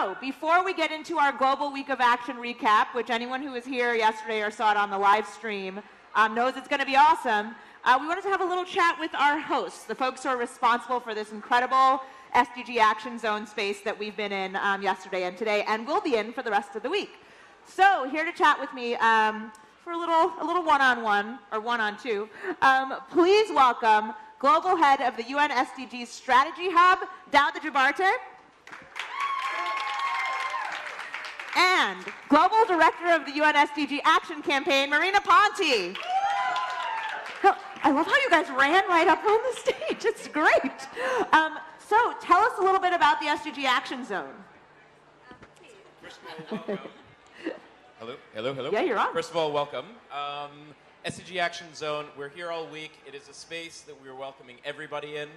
So, before we get into our Global Week of Action recap, which anyone who was here yesterday or saw it on the live stream knows it's going to be awesome, we wanted to have a little chat with our hosts, the folks who are responsible for this incredible Sdg Action Zone space that we've been in yesterday and today, and will be in for the rest of the week. So, here to chat with me for a little one-on-one, or one-on-two, please welcome Global Head of the UN SDGs Strategy Hub, Daouda Jabarte, and Global Director of the UN SDG Action Campaign, Marina Ponti. I love how you guys ran right up on the stage. It's great. So tell us a little bit about the Sdg Action Zone. First of all, welcome. Hello. Yeah, you're on. First of all, welcome. Sdg Action Zone, we're here all week. It is a space that we're welcoming everybody in.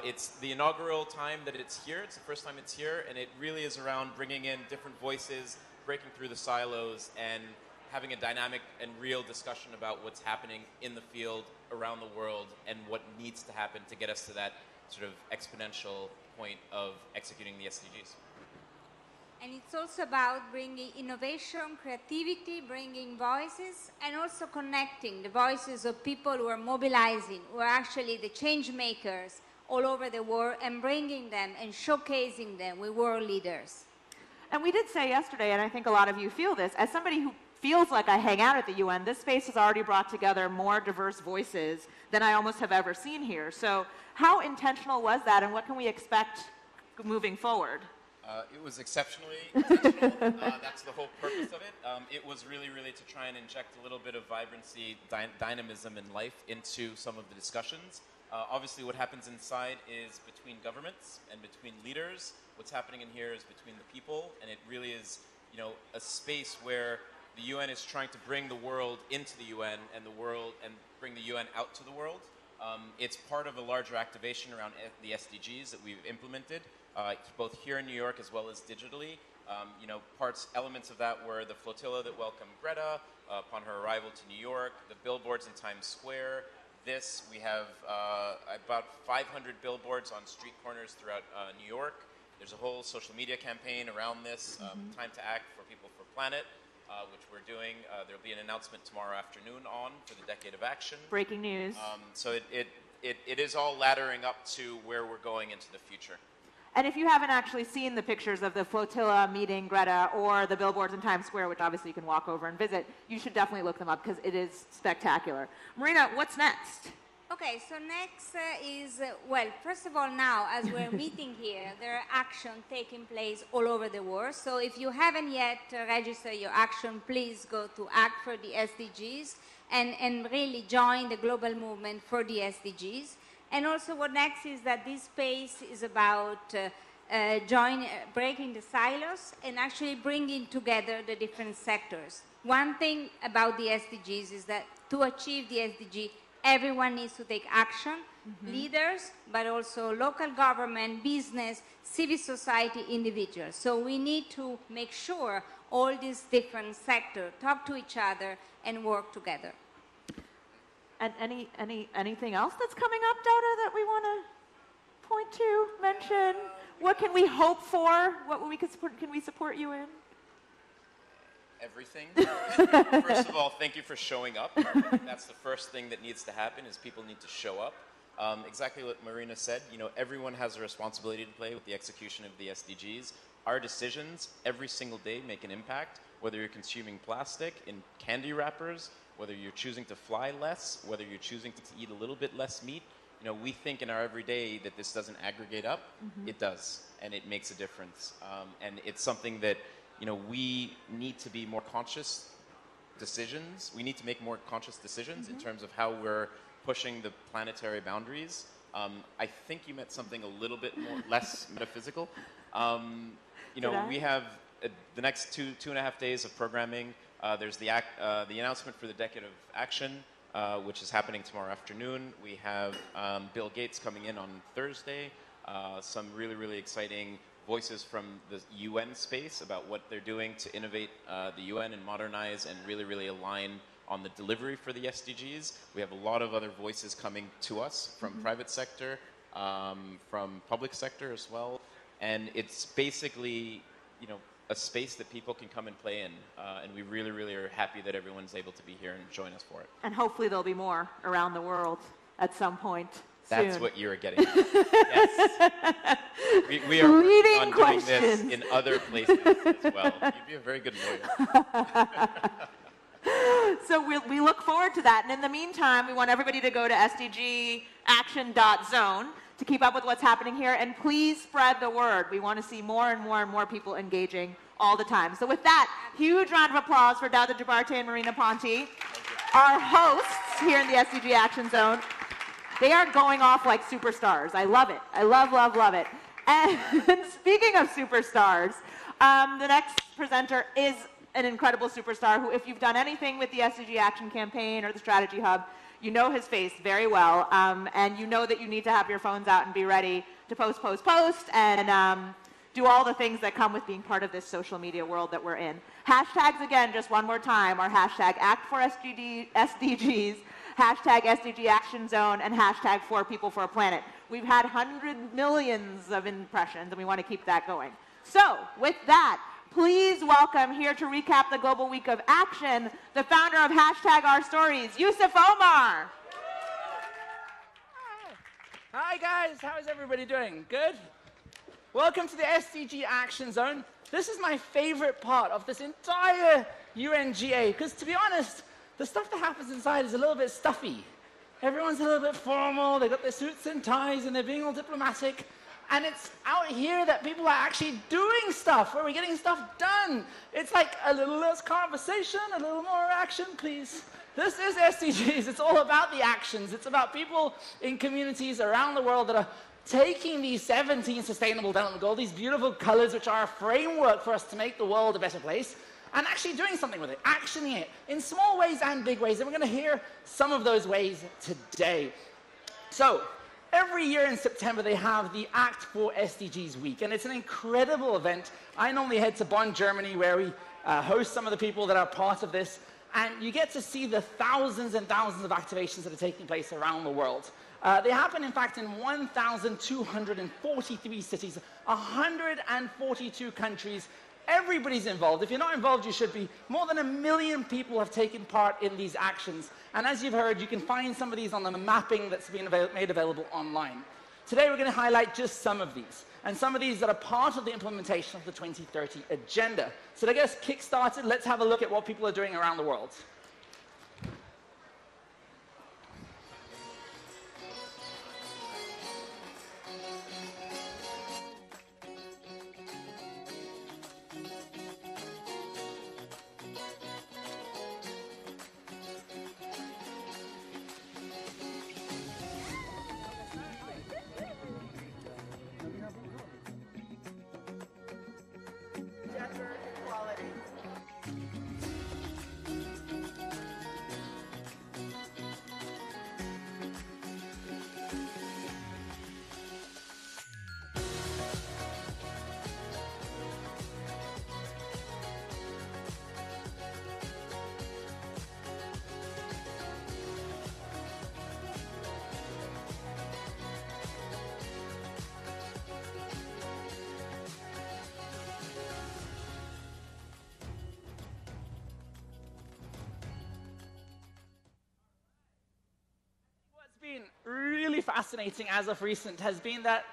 It's the inaugural time that it's here. It's the first time it's here, and it really is around bringing in different voices, breaking through the silos, and having a dynamic and real discussion about what's happening in the field around the world and what needs to happen to get us to that sort of exponential point of executing the SDGs. And it's also about bringing innovation, creativity, bringing voices, and also connecting the voices of people who are mobilizing, who are actually the change makers all over the world, and bringing them and showcasing them with world leaders. And we did say yesterday, and I think a lot of you feel this, as somebody who feels like I hang out at the UN, this space has already brought together more diverse voices than I almost have ever seen here. So how intentional was that, and what can we expect moving forward? It was exceptionally intentional. That's the whole purpose of it. It was really to try and inject a little bit of vibrancy, dynamism, and life into some of the discussions. Obviously, what happens inside is between governments and between leaders. What's happening in here is between the people, and it really is, a space where the UN is trying to bring the world into the UN and bring the UN out to the world. It's part of a larger activation around the SDGs that we've implemented, both here in New York as well as digitally. Elements of that were the flotilla that welcomed Greta upon her arrival to New York, the billboards in Times Square. We have about 500 billboards on street corners throughout New York. There's a whole social media campaign around this, Time to Act for People for Planet, which we're doing. There'll be an announcement tomorrow afternoon on for the Decade of Action. Breaking news. So it is all laddering up to where we're going into the future. And if you haven't actually seen the pictures of the flotilla meeting Greta or the billboards in Times Square, which obviously you can walk over and visit, you should definitely look them up because it is spectacular. Marina, what's next? Okay, so next is, first of all, now, as we're meeting here, there are actions taking place all over the world. So if you haven't yet registered your action, please go to Act for the SDGs and really join the global movement for the SDGs. And also what next is that this space is about breaking the silos and actually bringing together the different sectors. One thing about the SDGs is that to achieve the SDG, everyone needs to take action, leaders, but also local government, business, civil society, individuals. So we need to make sure all these different sectors talk to each other and work together. And anything else that's coming up, Daouda, that we want to point to, mention? What can we hope for? What can we support you in? Everything. First of all, thank you for showing up. That's the first thing that needs to happen, is people need to show up. Exactly what Marina said, everyone has a responsibility to play with the execution of the SDGs. Our decisions every single day make an impact, whether you're consuming plastic in candy wrappers, whether you're choosing to fly less, whether you're choosing to eat a little bit less meat. We think in our everyday that this doesn't aggregate up. It does, and it makes a difference. And it's something that, we need to be more conscious decisions. We need to make more conscious decisions in terms of how we're pushing the planetary boundaries. I think you meant something a little bit less metaphysical. We have the next two and a half days of programming. There's the announcement for the Decade of Action, which is happening tomorrow afternoon. We have Bill Gates coming in on Thursday. Some really exciting voices from the UN space about what they're doing to innovate the UN and modernize and really align on the delivery for the SDGs. We have a lot of other voices coming to us from private sector, from public sector as well. And it's basically, you know, a space that people can come and play in, and we really, really are happy that everyone's able to be here and join us for it. And hopefully there'll be more around the world at some point That's soon. what you're getting at. Yes. We are working on doing this in other places as well. You'd be a very good lawyer. So we look forward to that. And in the meantime, we want everybody to go to Sdg Action.zone to keep up with what's happening here. And please spread the word. We want to see more and more and more people engaging all the time. So with that, huge round of applause for Dawda Jabarte and Marina Ponte, our hosts here in the Sdg Action Zone. They are going off like superstars. I love it. I love, love, love it. And speaking of superstars, the next presenter is an incredible superstar who, if you've done anything with the Sdg Action Campaign or the Strategy Hub, you know his face very well, and you know that you need to have your phones out and be ready to post, and do all the things that come with being part of this social media world that we're in. Hashtags, again, just one more time, are hashtag #ActForSDGs, hashtag Sdg Action Zone, and hashtag 4People4Planet. We've had millions of impressions, and we want to keep that going. So, with that, please welcome here to recap the Global Week of Action, the founder of hashtag Our Stories, Yusuf Omar. Hi guys, how is everybody doing? Good? Welcome to the Sdg Action Zone. This is my favorite part of this entire UNGA, because to be honest, the stuff that happens inside is a little bit stuffy. Everyone's a little bit formal, they've got their suits and ties, and they're being all diplomatic. And it's out here that people are actually doing stuff, where we're getting stuff done. It's like a little less conversation, a little more action, please. This is SDGs. It's all about the actions. It's about people in communities around the world that are taking these 17 Sustainable Development Goals, these beautiful colors which are a framework for us to make the world a better place, and actually doing something with it, actioning it in small ways and big ways. And we're going to hear some of those ways today. So, every year in September, they have the Act for SDGs Week, and it's an incredible event. I normally head to Bonn, Germany, where we host some of the people that are part of this, and you get to see the thousands and thousands of activations that are taking place around the world. They happen, in fact, in 1,243 cities, 142 countries. Everybody's involved. If you're not involved, you should be. More than 1 million people have taken part in these actions. And as you've heard, you can find some of these on the mapping that's been made available online. Today, we're going to highlight just some of these, and some of these that are part of the implementation of the 2030 agenda. So to get us kick-started, let's have a look at what people are doing around the world. Been really fascinating as of recent has been that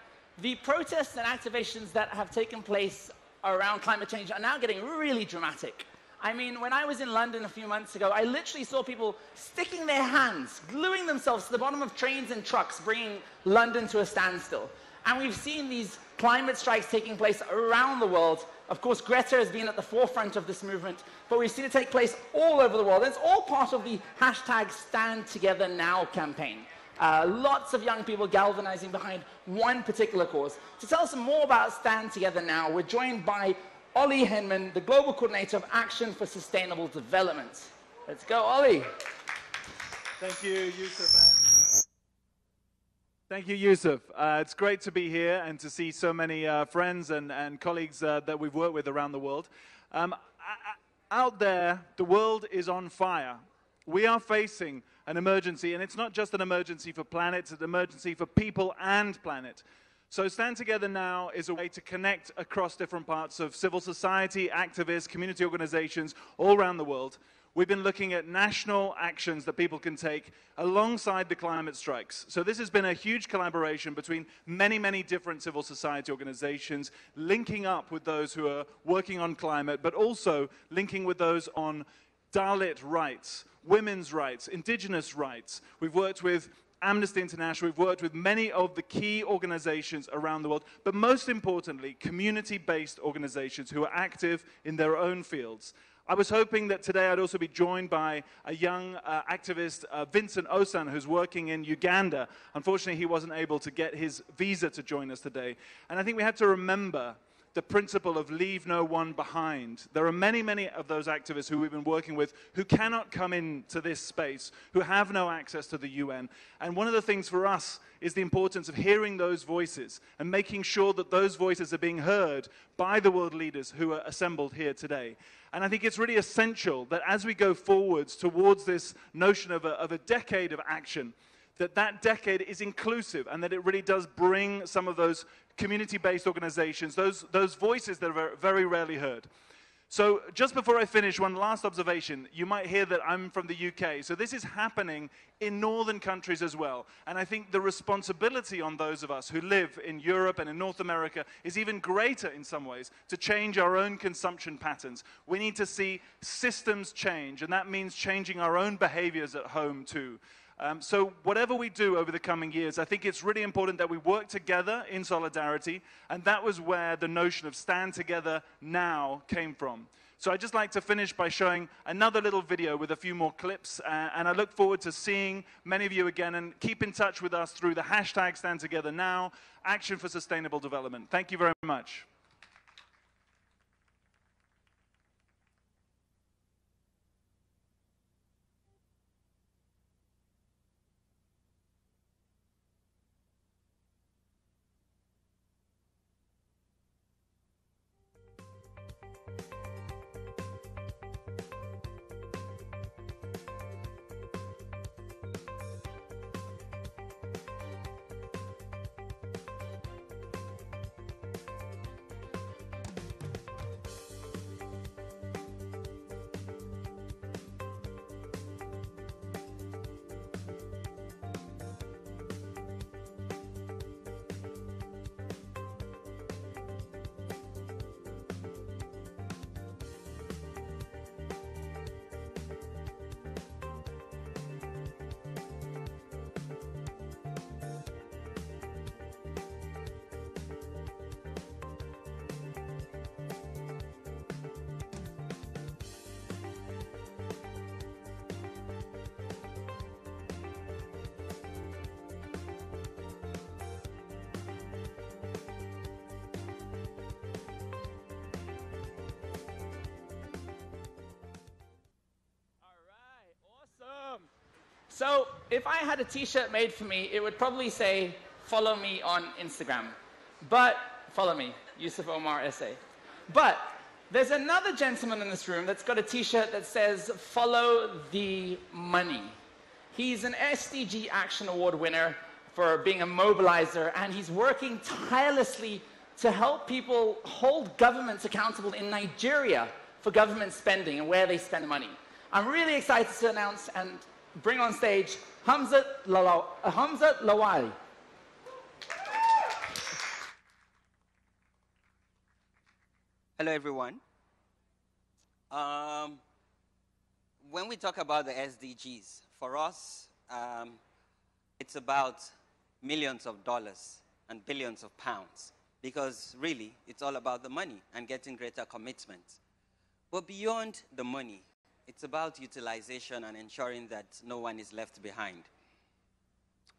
the protests and activations that have taken place around climate change are now getting really dramatic. I mean, when I was in London a few months ago, I literally saw people sticking their hands, gluing themselves to the bottom of trains and trucks, bringing London to a standstill. And we've seen these climate strikes taking place around the world. Of course, Greta has been at the forefront of this movement, but we've seen it take place all over the world. And it's all part of the hashtag Stand Together Now campaign. Lots of young people galvanizing behind one particular cause. To tell us more about Stand Together Now, we're joined by Ollie Henman, the Global Coordinator of Action for Sustainable Development. Let's go, Ollie. Thank you, Yusuf. Thank you, Yusuf. It's great to be here and to see so many friends and colleagues that we've worked with around the world. Out there, the world is on fire. We are facing an emergency, and it's not just an emergency for planet, it's an emergency for people and planet. So Stand Together Now is a way to connect across different parts of civil society, activists, community organizations all around the world. We've been looking at national actions that people can take alongside the climate strikes. So this has been a huge collaboration between many, many different civil society organizations, linking up with those who are working on climate, but also linking with those on Dalit rights, women's rights, indigenous rights. We've worked with Amnesty International, we've worked with many of the key organizations around the world, but most importantly, community-based organizations who are active in their own fields. I was hoping that today I'd also be joined by a young activist, Vincent Osan, who's working in Uganda. Unfortunately, he wasn't able to get his visa to join us today. And I think we have to remember the principle of leave no one behind. There are many, many of those activists who we've been working with who cannot come into this space, who have no access to the UN. And one of the things for us is the importance of hearing those voices and making sure that those voices are being heard by the world leaders who are assembled here today. And I think it's really essential that as we go forwards towards this notion of a decade of action, that decade is inclusive and that it really does bring some of those community-based organizations, those voices that are very rarely heard. So just before I finish, one last observation. You might hear that I'm from the UK. So this is happening in northern countries as well. And I think the responsibility on those of us who live in Europe and in North America is even greater in some ways to change our own consumption patterns. We need to see systems change, and that means changing our own behaviors at home too. So whatever we do over the coming years, I think it's really important that we work together in solidarity, and that was where the notion of Stand Together Now came from. So I'd just like to finish by showing another little video with a few more clips, and I look forward to seeing many of you again, and keep in touch with us through the hashtag Stand Together Now, Action for Sustainable Development. Thank you very much. So if I had a t-shirt made for me, it would probably say, follow me on Instagram. But, follow me, Yusuf Omar SA. But there's another gentleman in this room that's got a t-shirt that says, follow the money. He's an SDG Action Award winner for being a mobilizer, and he's working tirelessly to help people hold governments accountable in Nigeria for government spending and where they spend money. I'm really excited to announce and bring on stage Hamza Lawali. Hello, everyone. When we talk about the SDGs, for us, it's about millions of dollars and billions of pounds, because really, it's all about the money and getting greater commitment. But beyond the money, it's about utilization and ensuring that no one is left behind.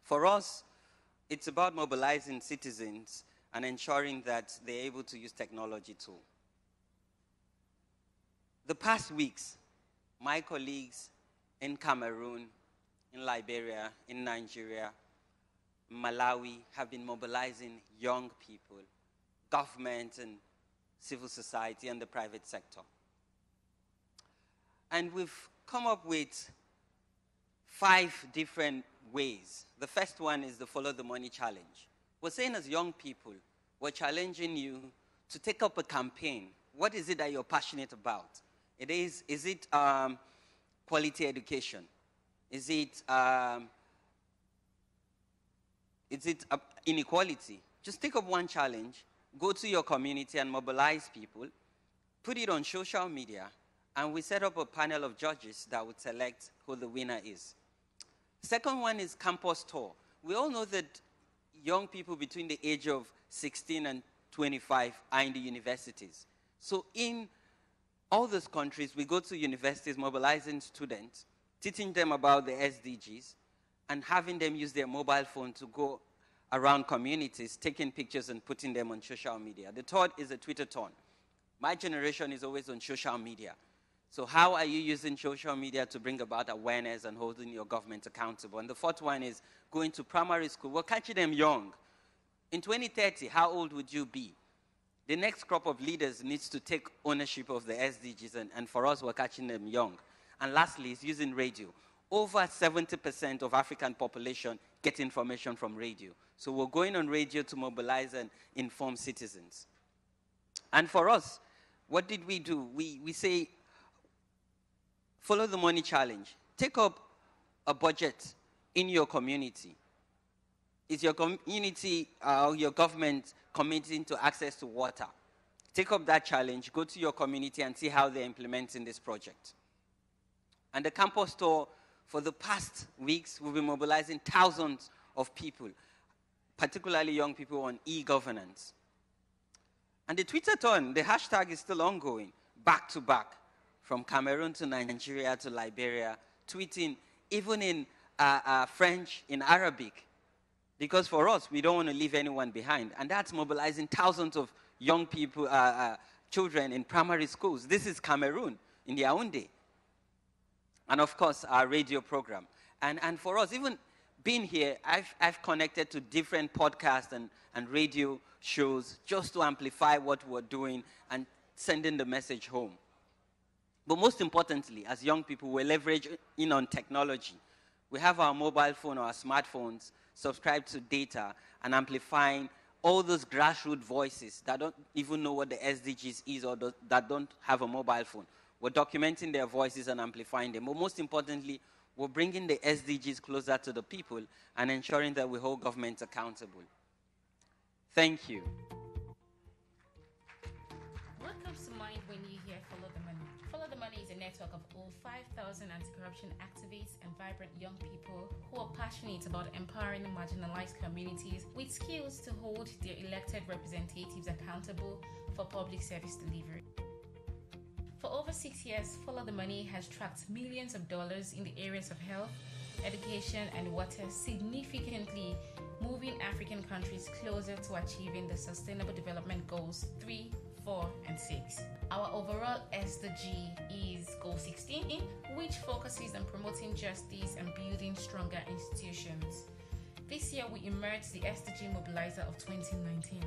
For us, it's about mobilizing citizens and ensuring that they're able to use technology too. The past weeks, my colleagues in Cameroon, in Liberia, in Nigeria, Malawi have been mobilizing young people, government and civil society and the private sector. And we've come up with 5 different ways. The first one is the Follow the Money Challenge. we're saying as young people, we're challenging you to take up a campaign. What is it that you're passionate about? Is it quality education? Is it inequality? Just take up one challenge, go to your community and mobilize people, put it on social media, and we set up a panel of judges that would select who the winner is. Second one is campus tour. We all know that young people between the age of 16 and 25 are in the universities. So in all those countries, we go to universities mobilizing students, teaching them about the SDGs, and having them use their mobile phone to go around communities, taking pictures and putting them on social media. The third is a Twitter-thon. My generation is always on social media. So how are you using social media to bring about awareness and holding your government accountable? And the fourth one is going to primary school. We're catching them young. In 2030, how old would you be? The next crop of leaders needs to take ownership of the SDGs, and for us, we're catching them young. And lastly, is using radio. Over 70% of African population get information from radio. So we're going on radio to mobilize and inform citizens. And for us, what did we do? We say, follow the money challenge. Take up a budget in your community. Is your community or your government committing to access to water? Take up that challenge, go to your community and see how they're implementing this project. And the campus tour, for the past weeks, we've been mobilizing thousands of people, particularly young people, on e-governance. And the Twitter-thon, the hashtag is still ongoing, back to back, from Cameroon to Nigeria to Liberia, tweeting even in French, in Arabic, because for us, we don't want to leave anyone behind. And that's mobilizing thousands of young people, children in primary schools. This is Cameroon, in Yaoundé. And of course, our radio program. And for us, even being here, I've connected to different podcasts and radio shows just to amplify what we're doing and sending the message home. But most importantly, as young people, we're leveraging on technology. We have our mobile phone or our smartphones, subscribe to data, and amplifying all those grassroots voices that don't even know what the SDGs is or that don't have a mobile phone. We're documenting their voices and amplifying them. But most importantly, we're bringing the SDGs closer to the people and ensuring that we hold government accountable. Thank you. What comes to mind when you hear Follow the Money? Follow the Money is a network of over 5,000 anti-corruption activists and vibrant young people who are passionate about empowering marginalized communities with skills to hold their elected representatives accountable for public service delivery. For over 6 years, Follow the Money has tracked millions of dollars in the areas of health, education, and water, significantly moving African countries closer to achieving the Sustainable Development Goals 3, 4, and 6. Our overall SDG is Goal 16, which focuses on promoting justice and building stronger institutions. This year, we emerged the SDG Mobilizer of 2019,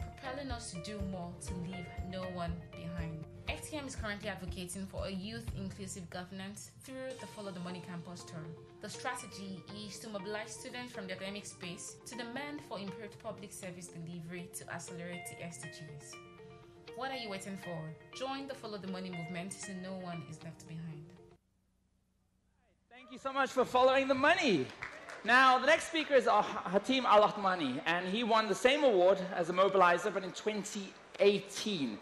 propelling us to do more to leave no one behind. FTM is currently advocating for a youth-inclusive governance through the Follow the Money campus tour. The strategy is to mobilize students from the academic space to demand for improved public service delivery to accelerate the SDGs. What are you waiting for? Join the Follow the Money movement so no one is left behind. Thank you so much for following the money. Now, the next speaker is Hatim Al-Ahmani, and he won the same award as a mobilizer, but in 2018.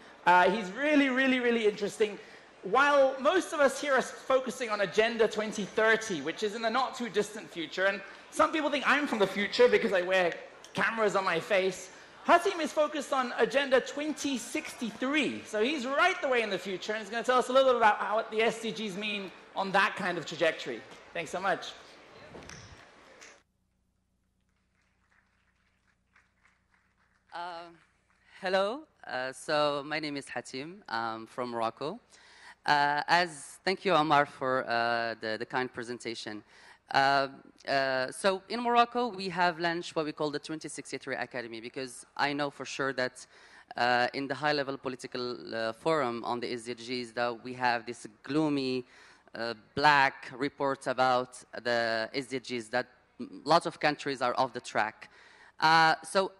He's really interesting. While most of us here are focusing on Agenda 2030, which is in the not too distant future, and some people think I'm from the future because I wear cameras on my face, Hatim is focused on Agenda 2063. So he's right the way in the future, and he's going to tell us a little bit about what the SDGs mean on that kind of trajectory. Thanks so much. Hello, so my name is Hatim. I'm from Morocco. Thank you, Omar, for the kind presentation. So in Morocco, we have launched what we call the 2063 Academy, because I know for sure that in the high-level political forum on the SDGs that we have this gloomy, black reports about the SDGs that lots of countries are off the track. So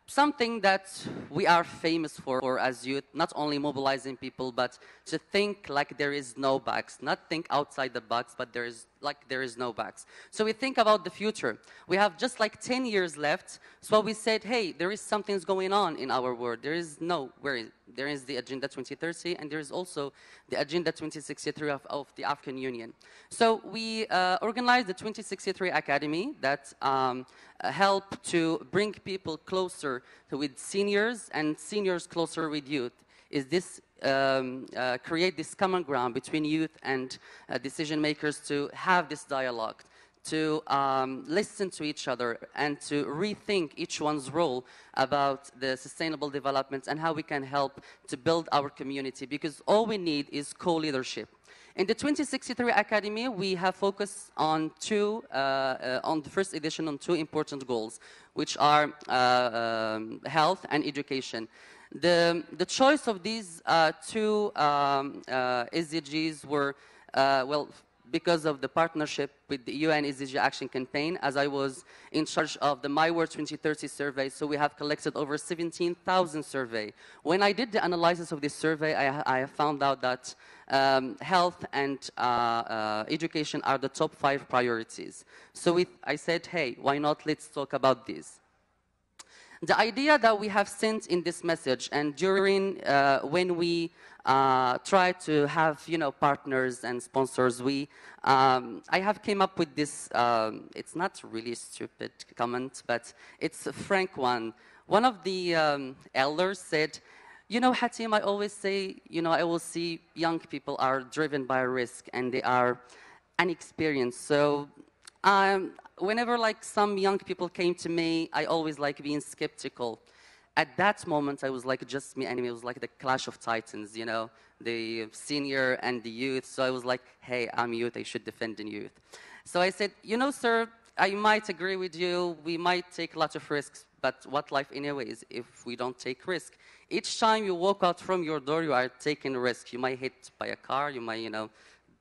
something that we are famous for as youth, not only mobilizing people, but to think like there is no box, not think outside the box, but there is no box. So we think about the future. We have just like 10 years left. So we said, hey, there is something's going on in our world. There is the Agenda 2030, and there is also the Agenda 2063 of the African Union. So we organized the 2063 Academy that help to bring people closer with seniors and seniors closer with youth. Is this create this common ground between youth and decision makers to have this dialogue, to listen to each other and to rethink each one's role about the sustainable development and how we can help to build our community, because all we need is co-leadership. In the 2063 Academy, we have focused on on the first edition on two important goals, which are health and education. The choice of these two SDGs were, well, because of the partnership with the UN Sdg Action campaign, as I was in charge of the My World 2030 survey, so we have collected over 17,000 surveys. When I did the analysis of this survey, I found out that health and education are the top 5 priorities. So I said, hey, why not let's talk about this. The idea that we have sent in this message, and during when we try to have partners and sponsors, I have came up with this. It's not really stupid comment, but it's a frank one. One of the elders said, Hatim, I always say, I will see young people are driven by risk and they are inexperienced. So whenever some young people came to me, I always being skeptical. At that moment, I was just me enemy. It was like the clash of titans, the senior and the youth. So I was like, hey, I'm youth. I should defend the youth. So I said, sir, I might agree with you. We might take a lot of risks, but what life anyways if we don't take risk? Each time you walk out from your door, you are taking a risk. You might hit by a car. You might,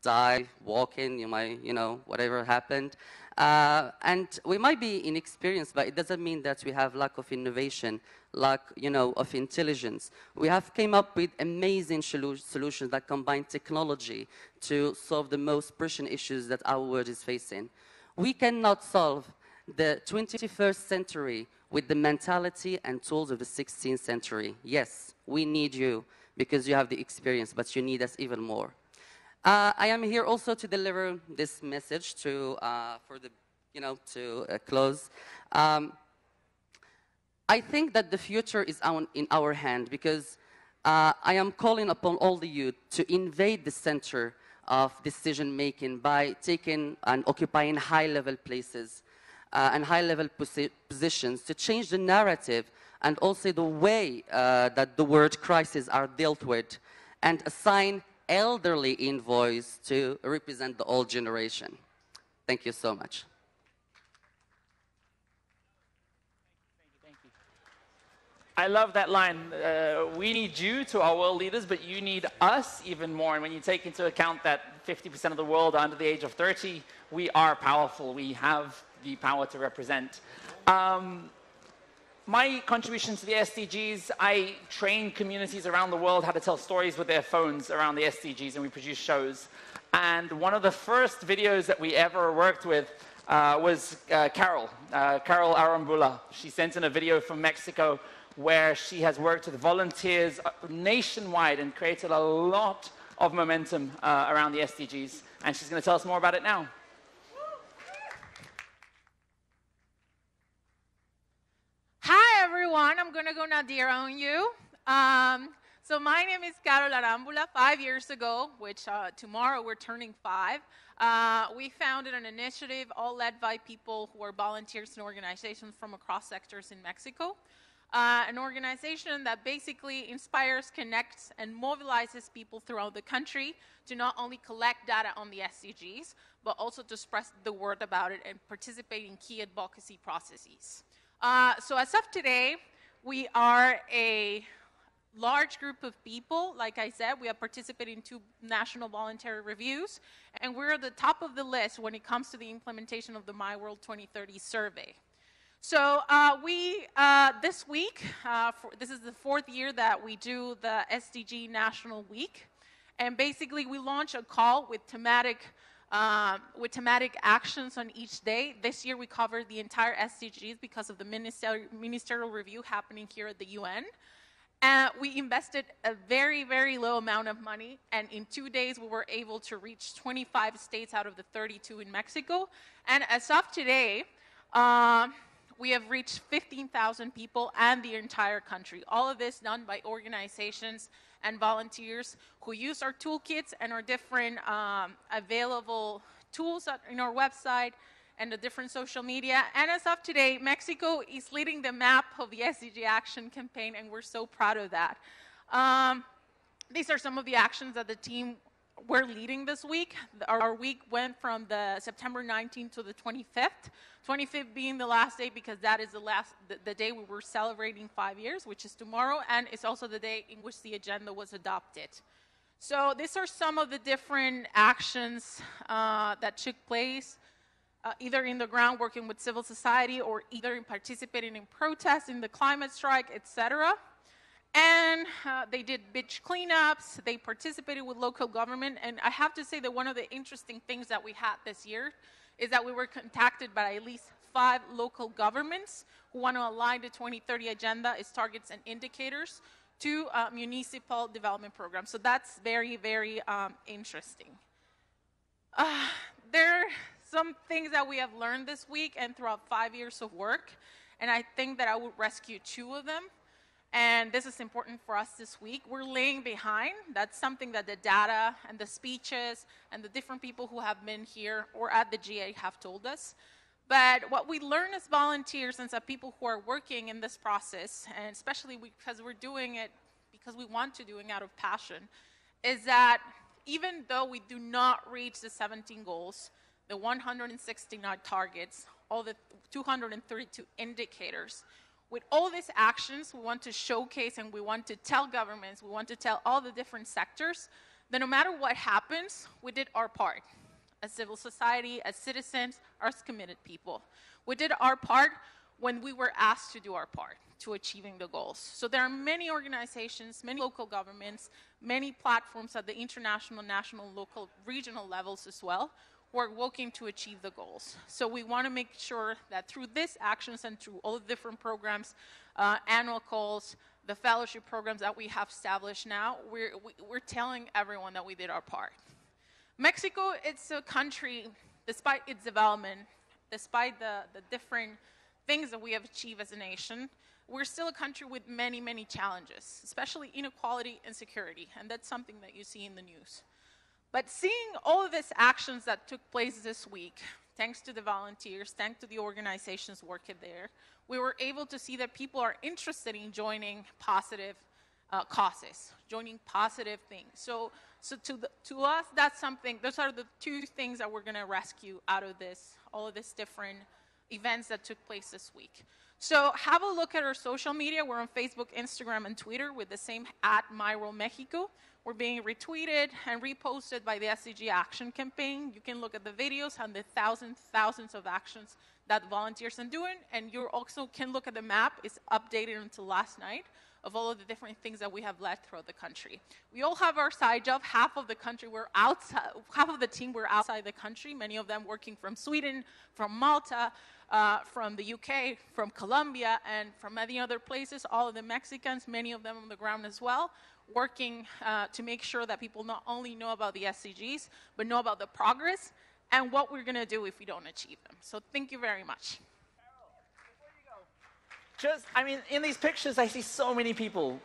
die walking. You might, whatever happened. And we might be inexperienced, but it doesn't mean that we have lack of innovation, lack, of intelligence. We have came up with amazing solutions that combine technology to solve the most pressing issues that our world is facing. We cannot solve the 21st century with the mentality and tools of the 16th century. Yes, we need you because you have the experience, but you need us even more. I am here also to deliver this message to close. I think that the future is in our hand because I am calling upon all the youth to invade the center of decision making by taking and occupying high-level places and high-level positions to change the narrative and also the way that the word crisis are dealt with, and assign elderly envoys to represent the old generation. Thank you so much. Thank you. I love that line. We need you to our world leaders, but you need us even more. And when you take into account that 50% of the world are under the age of 30, we are powerful. We have the power to represent. My contribution to the SDGs, I train communities around the world how to tell stories with their phones around the SDGs, and we produce shows. And one of the first videos that we ever worked with was Carol Arambula. She sent in a video from Mexico where she has worked with volunteers nationwide and created a lot of momentum around the SDGs. And she's going to tell us more about it now. Hi, everyone. I'm going to go nadir on you. So my name is Carol Arambula. 5 years ago, which tomorrow we're turning 5, we founded an initiative all led by people who are volunteers and organizations from across sectors in Mexico. An organization that basically inspires, connects, and mobilizes people throughout the country to not only collect data on the SDGs, but also to spread the word about it and participate in key advocacy processes. So as of today, we are a large group of people. Like I said, we have participated in 2 national voluntary reviews, and we're at the top of the list when it comes to the implementation of the My World 2030 survey. So this week, this is the 4th year that we do the Sdg National Week. And basically, we launch a call with thematic actions on each day. This year, we covered the entire SDGs because of the ministerial review happening here at the UN. We invested a very, very low amount of money, and in 2 days, we were able to reach 25 states out of the 32 in Mexico. And as of today, we have reached 15,000 people and the entire country. All of this done by organizations and volunteers who use our toolkits and our different available tools in our website and the different social media. And as of today, Mexico is leading the map of the Sdg Action campaign, and we're so proud of that. These are some of the actions that the team we're leading this week. Our week went from the September 19th to the 25th. 25th being the last day because that is the day we were celebrating 5 years, which is tomorrow, and it's also the day in which the agenda was adopted. So these are some of the different actions that took place, either in the ground working with civil society or either in participating in protests, in the climate strike, etc. And they did beach cleanups, they participated with local government, and I have to say that one of the interesting things that we had this year is that we were contacted by at least 5 local governments who want to align the 2030 agenda, its targets and indicators, to municipal development programs. So that's very, very interesting. There are some things that we have learned this week and throughout 5 years of work, and I think that I would rescue 2 of them. And this is important for us this week. We're laying behind. That's something that the data and the speeches and the different people who have been here or at the GA have told us. But what we learn as volunteers and as people who are working in this process, and especially because we're doing it because we want to do it out of passion, is that even though we do not reach the 17 goals, the 169 targets, all the 232 indicators, with all these actions, we want to showcase and we want to tell governments, we want to tell all the different sectors that no matter what happens, we did our part. As civil society, as citizens, as committed people. We did our part when we were asked to do our part to achieving the goals. So there are many organizations, many local governments, many platforms at the international, national, local, regional levels as well, who are working to achieve the goals. So we want to make sure that through these actions and through all the different programs, annual calls, the fellowship programs that we have established now, we're telling everyone that we did our part. Mexico, it's a country, despite its development, despite the different things that we have achieved as a nation, we're still a country with many, many challenges, especially inequality and security, and that's something that you see in the news. But seeing all of these actions that took place this week, thanks to the volunteers, thanks to the organizations working there, we were able to see that people are interested in joining positive causes, joining positive things. So to us, that's something, those are the 2 things that we're going to rescue out of this, all of these different events that took place this week. So have a look at our social media. We're on Facebook, Instagram, and Twitter with the same @MyRoleMexico. We're being retweeted and reposted by the Sdg Action campaign. You can look at the videos and the thousands of actions that volunteers are doing, and you also can look at the map. It's updated until last night of all of the different things that we have led throughout the country. We all have our side job. Half of the country we're outside, half of the team we're outside the country, many of them working from Sweden, from Malta, from the UK, from Colombia, and from many other places, all of the Mexicans, many of them on the ground as well, working to make sure that people not only know about the SDGs, but know about the progress and what we're going to do if we don't achieve them. So thank you very much. Just, I mean, in these pictures, I see so many people.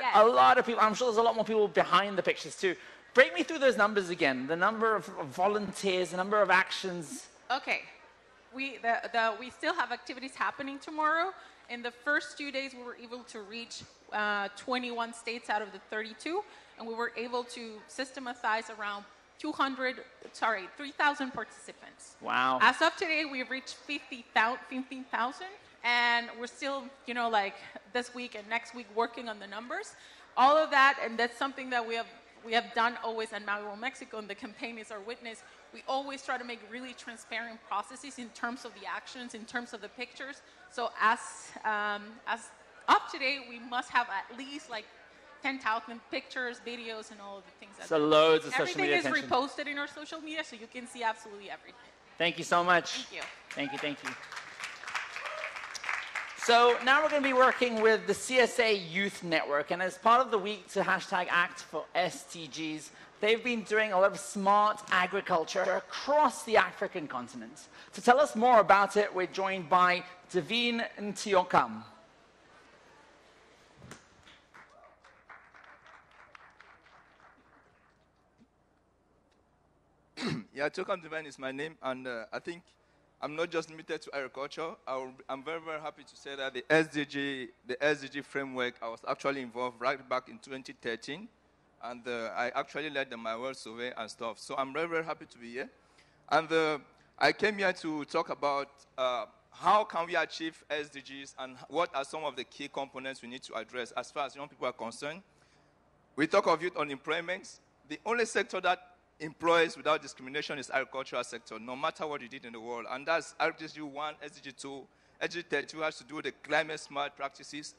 Yes. A lot of people. I'm sure there's a lot more people behind the pictures, too. Break me through those numbers again. The number of volunteers, the number of actions. Okay. We still have activities happening tomorrow. In the first 2 days, we were able to reach 21 states out of the 32, and we were able to systematize around 3,000 participants. Wow. As of today, we've reached 15,000, and we're still, like this week and next week working on the numbers. All of that, and that's something that we have we have done always at Maui World Mexico, and the campaign is our witness, we always try to make really transparent processes in terms of the actions, in terms of the pictures. So as up to date, we must have at least like 10,000 pictures, videos, and all of the things. So loads of social everything media is attention. reposted in our social media, so you can see absolutely everything. Thank you so much. Thank you. Thank you, thank you. So now we're going to be working with the CSA Youth Network, and as part of the week to #Act for SDGs, they've been doing a lot of smart agriculture across the African continent. To tell us more about it, we're joined by Davin Ntiokam. Yeah, Chokam Divine is my name, and I think I'm not just limited to agriculture. I'm very, very happy to say that the SDG framework, I was actually involved right back in 2013, and I actually led the My World survey and stuff. So I'm very, very happy to be here. And I came here to talk about how can we achieve SDGs and what are some of the key components we need to address as far as young people are concerned. We talk of youth unemployment. The only sector that employs without discrimination is agricultural sector, no matter what you did in the world. And that's SDG 1, SDG 2. SDG 32 has to do with the climate-smart practices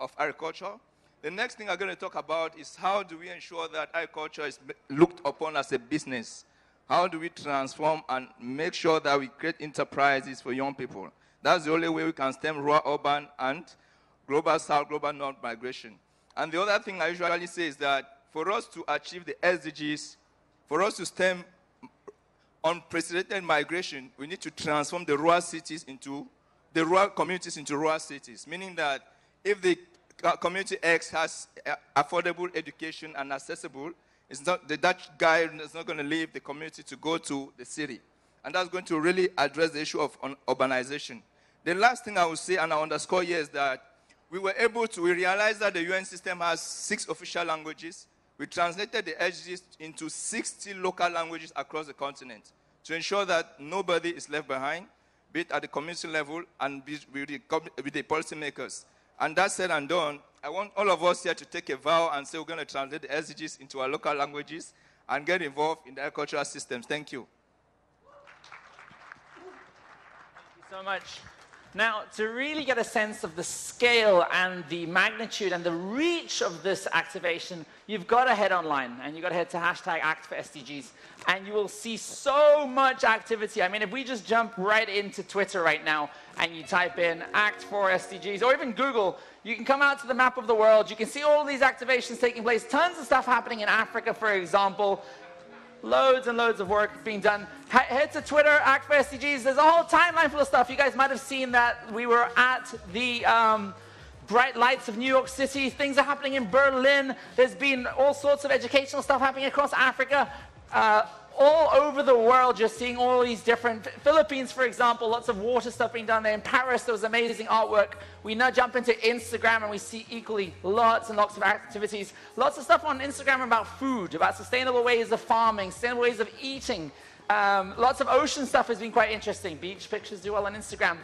of agriculture. The next thing I'm going to talk about is how do we ensure that agriculture is looked upon as a business? How do we transform and make sure that we create enterprises for young people? That's the only way we can stem rural-urban and global south, global north migration. And the other thing I usually say is that for us to achieve the SDGs, for us to stem unprecedented migration, we need to transform the rural cities into, the rural communities into rural cities, meaning that if the community X has affordable education and accessible, it's not, the Dutch guy is not going to leave the community to go to the city. And that's going to really address the issue of urbanization. The last thing I will say, and I underscore here, is that we realized that the UN system has 6 official languages. We translated the SDGs into 60 local languages across the continent to ensure that nobody is left behind, be it at the community level and with the policymakers. And that said and done, I want all of us here to take a vow and say we're going to translate the SDGs into our local languages and get involved in the agricultural systems. Thank you. Thank you so much. Now, to really get a sense of the scale and the magnitude and the reach of this activation, you've got to head online, and you've got to head to #Act for SDGs, and you will see so much activity. I mean, if we just jump right into Twitter right now, and you type in Act for SDGs, or even Google, you can come out to the map of the world, you can see all these activations taking place, tons of stuff happening in Africa, for example. Loads and loads of work being done. Head to Twitter, Act for SDGs. There's a whole timeline full of stuff. You guys might have seen that we were at the Bright Lights of New York City. Things are happening in Berlin. There's been all sorts of educational stuff happening across Africa. All over the world, you're seeing all these different, Philippines, for example, lots of water stuff being done there. In Paris, there was amazing artwork. We now jump into Instagram and we see equally lots and lots of activities. Lots of stuff on Instagram about food, about sustainable ways of farming, sustainable ways of eating. Lots of ocean stuff has been quite interesting. Beach pictures do well on Instagram.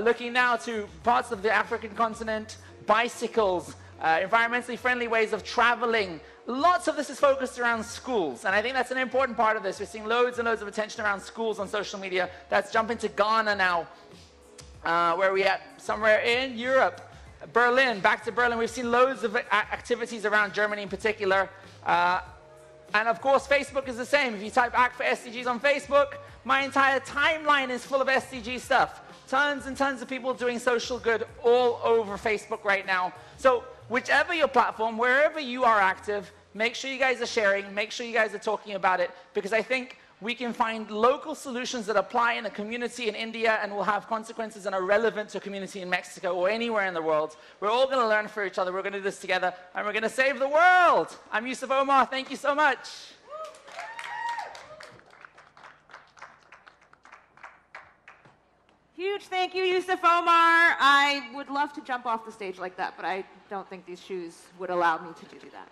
Looking now to parts of the African continent, bicycles, environmentally friendly ways of traveling. Lots of this is focused around schools, and I think that's an important part of this. We're seeing loads and loads of attention around schools on social media. Let's jump into Ghana now, where we at somewhere in Europe. Berlin, back to Berlin. We've seen loads of activities around Germany in particular. And of course, Facebook is the same. If you type Act for SDGs on Facebook, my entire timeline is full of SDG stuff. Tons and tons of people doing social good all over Facebook right now. So whichever your platform, wherever you are active, make sure you guys are sharing, make sure you guys are talking about it, because I think we can find local solutions that apply in a community in India and will have consequences and are relevant to a community in Mexico or anywhere in the world. We're all going to learn from each other. We're going to do this together, and we're going to save the world. I'm Yusuf Omar. Thank you so much. Huge thank you, Yusuf Omar. I would love to jump off the stage like that, but I don't think these shoes would allow me to do that.